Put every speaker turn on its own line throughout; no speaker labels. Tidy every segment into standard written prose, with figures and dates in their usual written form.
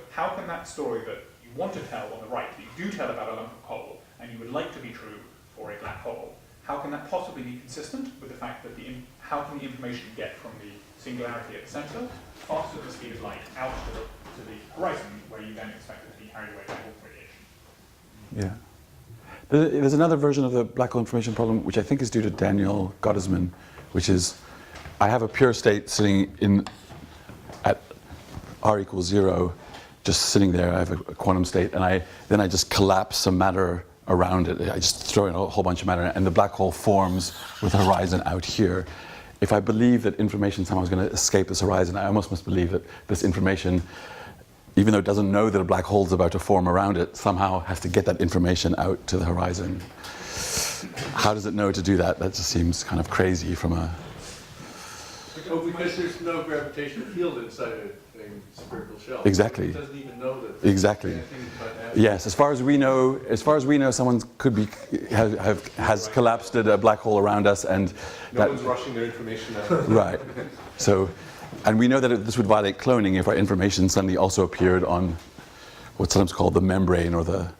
How can that story that you want to tell on the right, that you do tell about a lump of coal, and you would like to be true for a black hole, how can that possibly be consistent with the fact that how can the information get from the singularity at the centre, faster than the speed of light, out to the horizon, where you then expect it to be carried away by all radiation?
Yeah. There's another version of the black hole information problem, which I think is due to Daniel Gottesman, which is, I have a pure state sitting at r equals 0, just sitting there. I have a quantum state, and then I just collapse some matter around it. I just throw in a whole bunch of matter, and the black hole forms with a horizon out here. If I believe that information somehow is going to escape this horizon, I almost must believe that this information, even though it doesn't know that a black hole is about to form around it, somehow has to get that information out to the horizon. How does it know to do that? That just seems kind of crazy from a...
Oh, because there's no gravitational field inside a spherical shell.
Exactly.
It doesn't even know that.
Exactly. Yes, as far as we know, someone could be has collapsed at a black hole around us, and
no one's rushing their information out.
Right. So, and we know that this would violate cloning if our information suddenly also appeared on what's sometimes called the membrane or the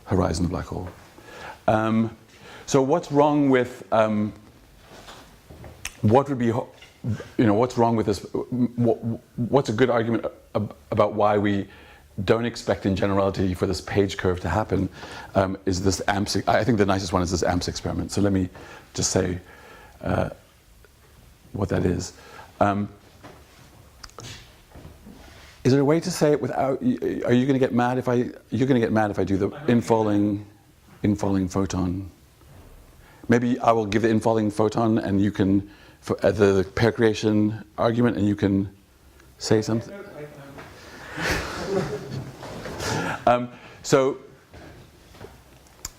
horizon of the black hole. So, what's wrong with what's wrong with this? What's a good argument about why we don't expect in generality for this page curve to happen? Is this AMPS? I think the nicest one is this AMPS experiment. So let me just say what that is. Is there a way to say it without? Are you going to get mad if I? You're going to get mad if I do the infalling photon. Maybe I will give the infalling photon, and you can. The pair creation argument, and you can say something. So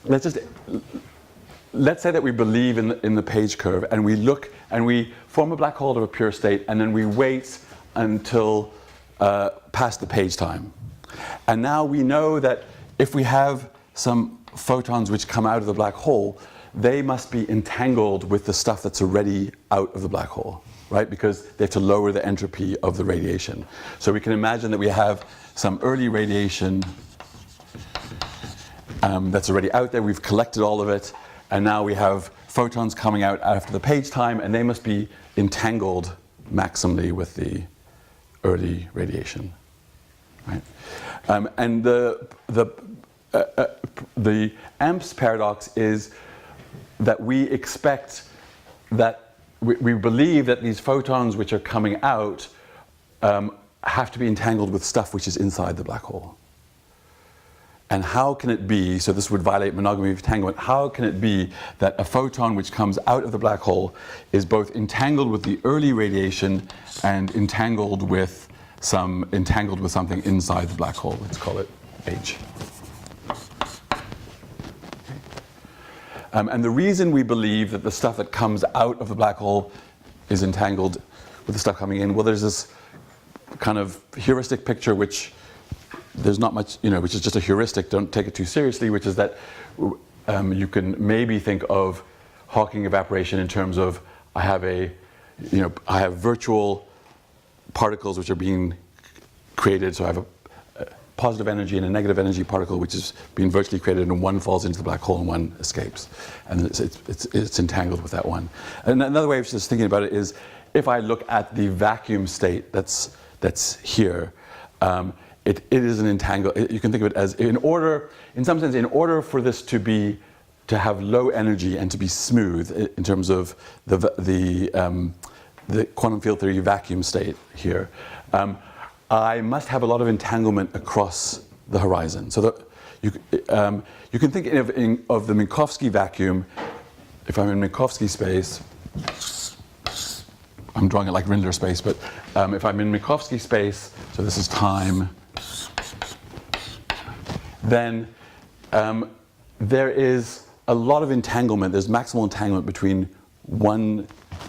let's say that we believe in the page curve, and we look and we form a black hole of a pure state, and then we wait until past the page time. And now we know that if we have some photons which come out of the black hole, they must be entangled with the stuff that's already out of the black hole, right? Because they have to lower the entropy of the radiation. So we can imagine that we have some early radiation that's already out there. We've collected all of it, and now we have photons coming out after the page time, and they must be entangled maximally with the early radiation, right? And the AMPS paradox is that we expect that we believe that these photons which are coming out have to be entangled with stuff which is inside the black hole. And how can it be, so this would violate monogamy of entanglement, how can it be that a photon which comes out of the black hole is both entangled with the early radiation and entangled with something inside the black hole? Let's call it H. And the reason we believe that the stuff that comes out of the black hole is entangled with the stuff coming in, well, there's this kind of heuristic picture which there's not much, which is just a heuristic, don't take it too seriously, which is that you can maybe think of Hawking evaporation in terms of I have virtual particles which are being created, so I have a positive energy and a negative energy particle which is being virtually created, and one falls into the black hole and one escapes, and it's entangled with that one. And another way of just thinking about it is, if I look at the vacuum state that's here, it is an entangle. You can think of it as in some sense, in order for this to have low energy and to be smooth in terms of the quantum field theory vacuum state here. I must have a lot of entanglement across the horizon. So that you can think of the Minkowski vacuum. If I'm in Minkowski space, I'm drawing it like Rindler space, but if I'm in Minkowski space, so this is time, then there is a lot of entanglement. There's maximal entanglement between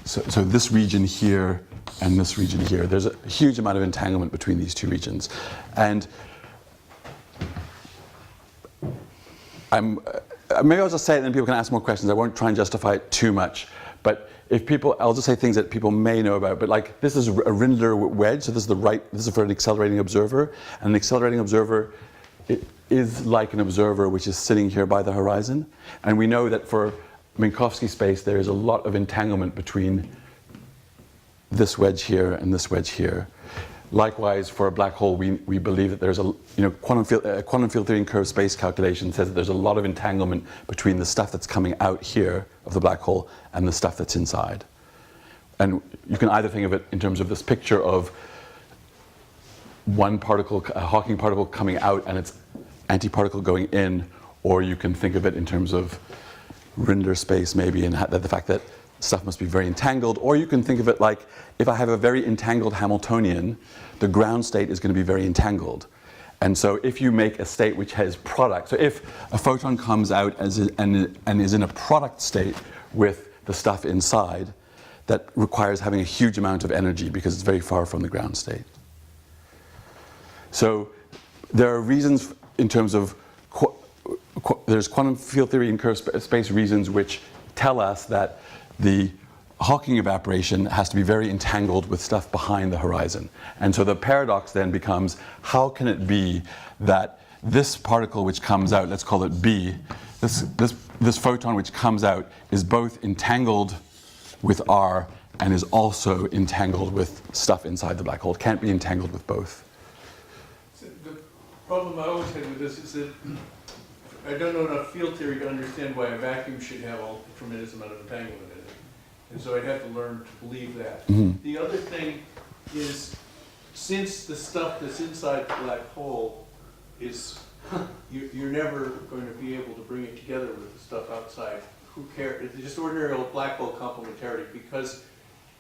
so this region here and this region here. There's a huge amount of entanglement between these two regions. And maybe I'll just say it and then people can ask more questions. I won't try and justify it too much. But if people, I'll just say things that people may know about, but like this is a Rindler wedge, so this is for an accelerating observer. And an accelerating observer is like an observer which is sitting here by the horizon. And we know that for Minkowski space, there is a lot of entanglement between this wedge here and this wedge here. Likewise, for a black hole, we believe that there's quantum field theory and curved space calculation says that there's a lot of entanglement between the stuff that's coming out here of the black hole and the stuff that's inside. And you can either think of it in terms of this picture of one particle, a Hawking particle coming out and its antiparticle going in, or you can think of it in terms of Rindler space maybe, and the fact that stuff must be very entangled, or you can think of it like if I have a very entangled Hamiltonian, the ground state is going to be very entangled. And so if you make a state which has product, so if a photon comes out and is in a product state with the stuff inside, that requires having a huge amount of energy because it's very far from the ground state. So there are reasons in terms of, there's quantum field theory and curved space reasons which tell us that the Hawking evaporation has to be very entangled with stuff behind the horizon. And so the paradox then becomes, how can it be that this particle which comes out, let's call it B, this photon which comes out is both entangled with R and is also entangled with stuff inside the black hole? It can't be entangled with both.
So the problem I always had with this is that I don't know enough field theory to understand why a vacuum should have a tremendous amount of entanglement in it. And so I'd have to learn to believe that.
Mm-hmm.
The other thing is, since the stuff that's inside the black hole is, you're never going to be able to bring it together with the stuff outside. Who cares? It's just ordinary old black hole complementarity, because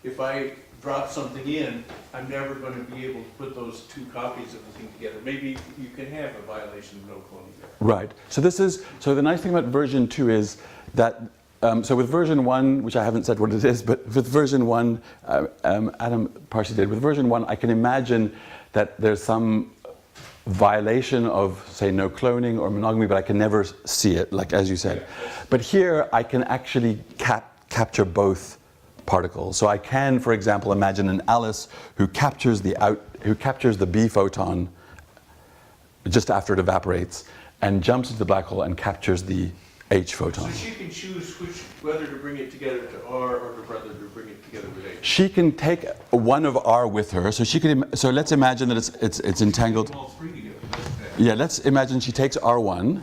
if I drop something in, I'm never going to be able to put those two copies of the thing together. Maybe you can have a violation of no cloning there.
Right. So the nice thing about version 2 is that, so with version 1, which I haven't said what it is, but with version 1, Adam partially did. With version 1, I can imagine that there's some violation of, say, no cloning or monogamy, but I can never see it, like as you said. But here, I can actually capture both particles. So I can, for example, imagine an Alice who captures the B photon just after it evaporates and jumps into the black hole and captures the H photon.
So she can choose whether to bring it together to R or whether to bring it together with H.
She can take one of R with her. So she can. So let's imagine that it's entangled.
All three together.
Yeah. Let's imagine she takes R1.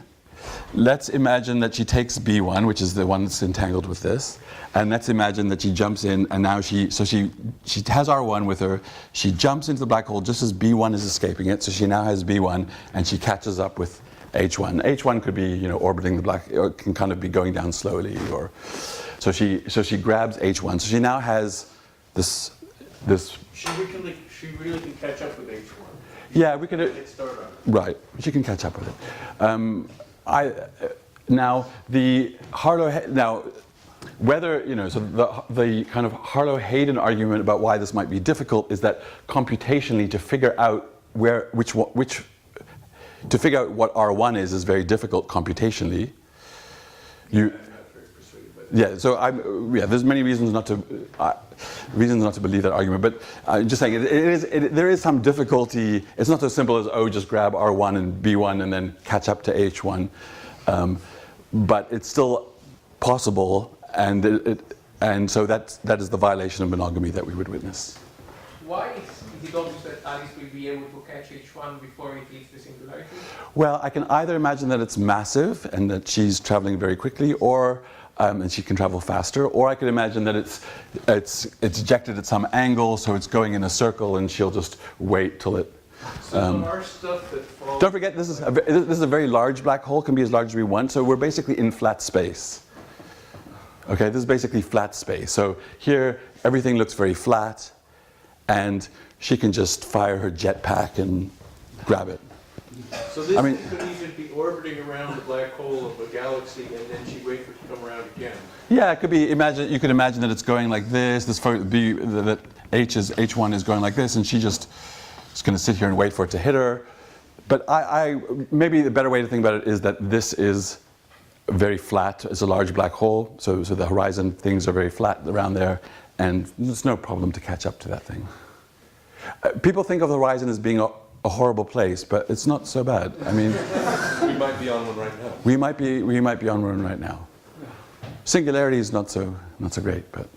Let's imagine that she takes B1, which is the one that's entangled with this, and let's imagine that she jumps in, and now she has R1 with her. She jumps into the black hole just as B1 is escaping it. So she now has B1, and she catches up with H1. H1 could be, orbiting the black, or can kind of be going down slowly, or so she grabs H1. So she now has this.
She really can catch up with H1.
Yeah, we could.
Get started on it.
Right, she can catch up with it. Now the Harlow. Now, whether so the kind of Harlow-Hayden argument about why this might be difficult is that computationally to figure out to figure out what R1 is very difficult computationally. There's many reasons not to believe that argument, but I'm just saying there is some difficulty. It's not so simple as just grab R1 and B1 and then catch up to H1, but it's still possible, and so that is the violation of monogamy that we would witness.
Why is it obvious that Alice will be able to catch H1 before it hits the singularity?
Well, I can either imagine that it's massive and that she's traveling very quickly, or and she can travel faster, or I could imagine that it's ejected at some angle, so it's going in a circle, and she'll just wait till it.
So our stuff that falls.
Don't forget, this is a very large black hole, can be as large as we want, so we're basically in flat space. Okay, this is basically flat space. So here, everything looks very flat, and she can just fire her jetpack and grab it.
So this thing could even be orbiting around the black hole of a galaxy, and then she wait for it to come around again.
Yeah, it could be. You could imagine that it's going like this. That H1 is going like this, and she just is going to sit here and wait for it to hit her. But maybe the better way to think about it is that this is very flat. It's a large black hole, so the horizon things are very flat around there, and there's no problem to catch up to that thing. People think of the horizon as being a horrible place, but it's not so bad. I mean,
We might be on one right now.
we might be on one right now. Singularity is not so great, but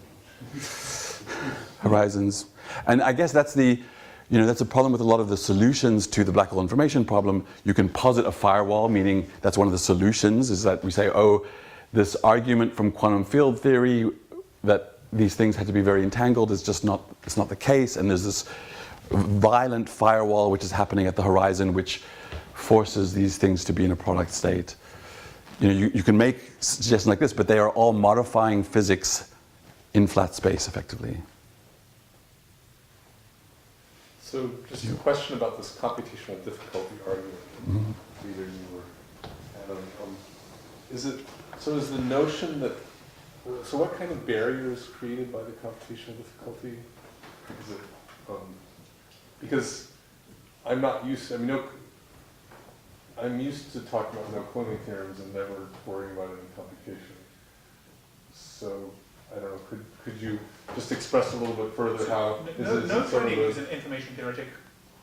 horizons. And I guess that's the problem with a lot of the solutions to the black hole information problem. You can posit a firewall, meaning that's one of the solutions, is that we say, oh, this argument from quantum field theory that these things had to be very entangled is just not, it's not the case, and there's this violent firewall which is happening at the horizon which forces these things to be in a product state. You can make suggestions like this, but they are all modifying physics in flat space, effectively.
So just a question about this computational difficulty argument, either you or Adam. Is the notion that, so what kind of barrier is created by the computational difficulty? Is it, because I'm not used to, I'm used to talking about no-cloning theorems and never worrying about any computation. So, I don't know, could you just express a little bit further how
No-cloning is an information theoretic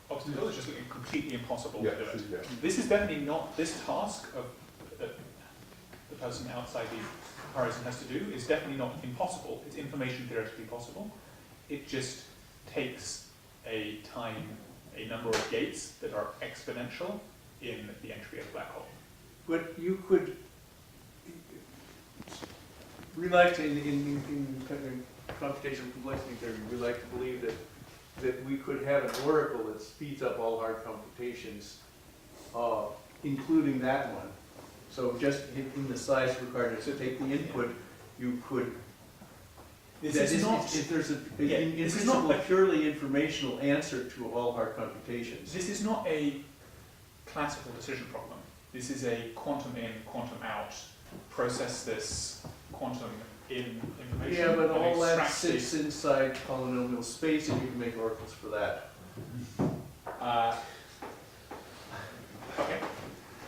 obstacle. It's just completely impossible to do it.
Yeah.
This is definitely not, this task of that the person outside the horizon has to do is definitely not impossible. It's information theoretically possible. It just takes a number of gates that are exponential in the entry of a black hole.
But you could, we like to, in computational complexity theory, we like to believe that we could have an oracle that speeds up all hard computations, including that one. So just in the size required to take the input, you could.
This is not.
If there's in
this is
principle,
not
a purely informational answer to all hard computations.
This is not a classical decision problem. This is a quantum in, quantum out. Process this quantum in information.
Yeah, but
and
all that
extract
sits inside polynomial space, and you can make oracles for that.
Okay.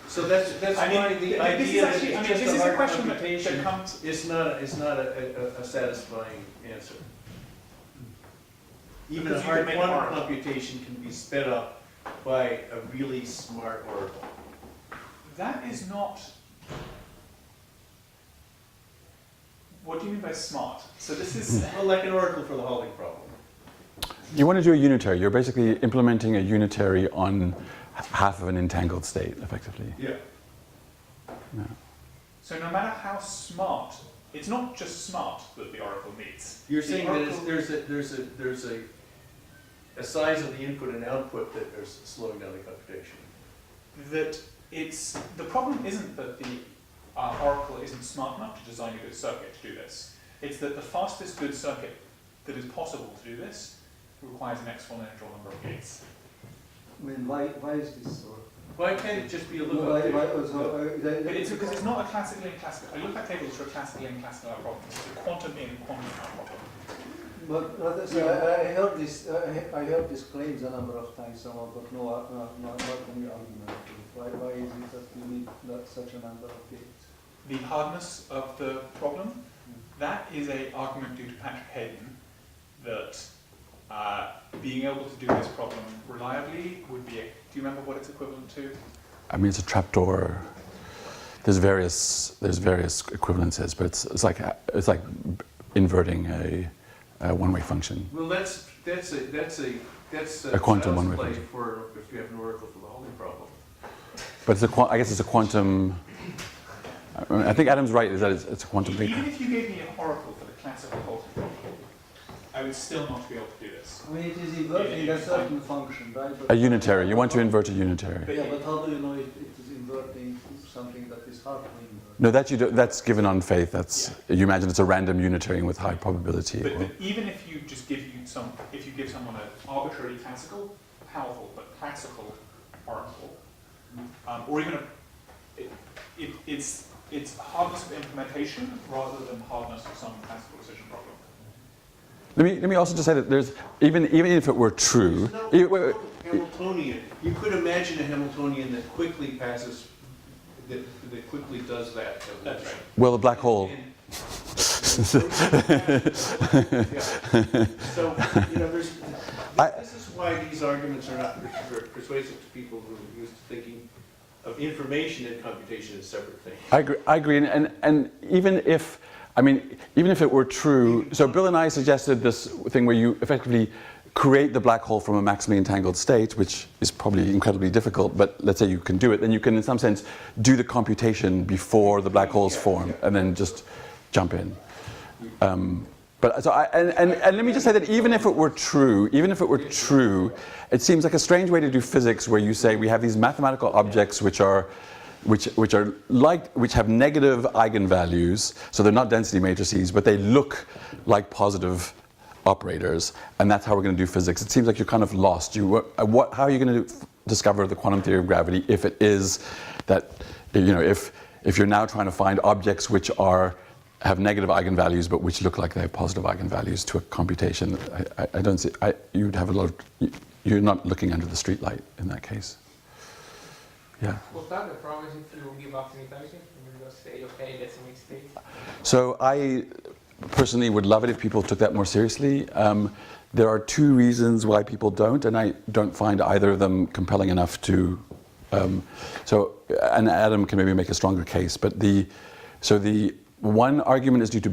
So that's why the idea that it's just
this is
a
a
hard
question that
computation
comes.
is not a satisfying answer. Even a
Because you
hard
can make
quantum
oracle.
computation can be sped up by a really smart oracle.
That is not. What do you mean by smart? So this is.
Well, like an oracle for the Haldane problem.
You want to do a unitary. You're basically implementing a unitary on half of an entangled state, effectively.
Yeah.
Yeah.
So no matter how smart, it's not just smart that the oracle needs.
You're
The
saying that
oracle-
there's a size of the input and output that are slowing down the computation.
that it's the problem isn't that the oracle isn't smart enough to design a good circuit to do this. It's that the fastest good circuit that is possible to do this requires an exponential number of gates.
I mean, why is this so?
Why can't it just be a
Why,
lookup
why
table?
also,
But it's because it's not a classically and classical. I look at tables for a classically and classical out problem. It's a quantum in, quantum out problem.
but so I heard this. I heard this claims a number of times. Somehow, but not any argument. Why is it that you need such a number of gates?
The hardness of the problem, that is an argument due to Patrick Hayden that being able to do this problem reliably would be do you remember what it's equivalent to?
I mean, it's a trapdoor. There's various equivalences, but it's like inverting a one-way function.
Well, that's
A quantum
child's
one-way
play
function.
for if you have an oracle for the Haldane problem.
But I guess it's a quantum. I think Adam's right. Is that it's a quantum thing.
Even if you gave me an oracle for the classical Haldane problem, I would still not be able to do this.
I mean, it is inverting a certain function, right?
A unitary. You want to invert a unitary.
Yeah, but how do you know it is inverting something that is hard to invert?
No, that you do, that's given on faith. That's you imagine it's a random unitary with high probability.
But even if you just give someone an arbitrary classical, powerful but classical oracle, or even it's hardness of implementation rather than hardness of some classical decision problem.
Let me also just say that there's even if it were true.
No, Hamiltonian. You could imagine a Hamiltonian that quickly passes that quickly does that.
That's right.
Well, the black hole.
And- Yeah. So, there's, this is why these arguments are not persuasive to people who are used to thinking of information and computation as separate things.
I agree, and even if, even if it were true, so Bill and I suggested this thing where you effectively create the black hole from a maximally entangled state, which is probably incredibly difficult, but let's say you can do it, then you can in some sense do the computation before the black holes form, and then just jump in. But so and let me just say that even if it were true, it seems like a strange way to do physics where you say we have these mathematical objects which have negative eigenvalues, so they're not density matrices, but they look like positive operators, and that's how we're going to do physics. It seems like you're kind of lost. How are you going to discover the quantum theory of gravity if it is that, if you're now trying to find objects which have negative eigenvalues but which look like they have positive eigenvalues to a computation? I don't see. You'd have a lot of. You're not looking under the streetlight in that case. Yeah.
What's that? The problem is if you give up sanitizing, you just say, okay, that's a mistake.
So I personally would love it if people took that more seriously. There are two reasons why people don't, and I don't find either of them compelling enough to. And Adam can maybe make a stronger case, but the one argument is due to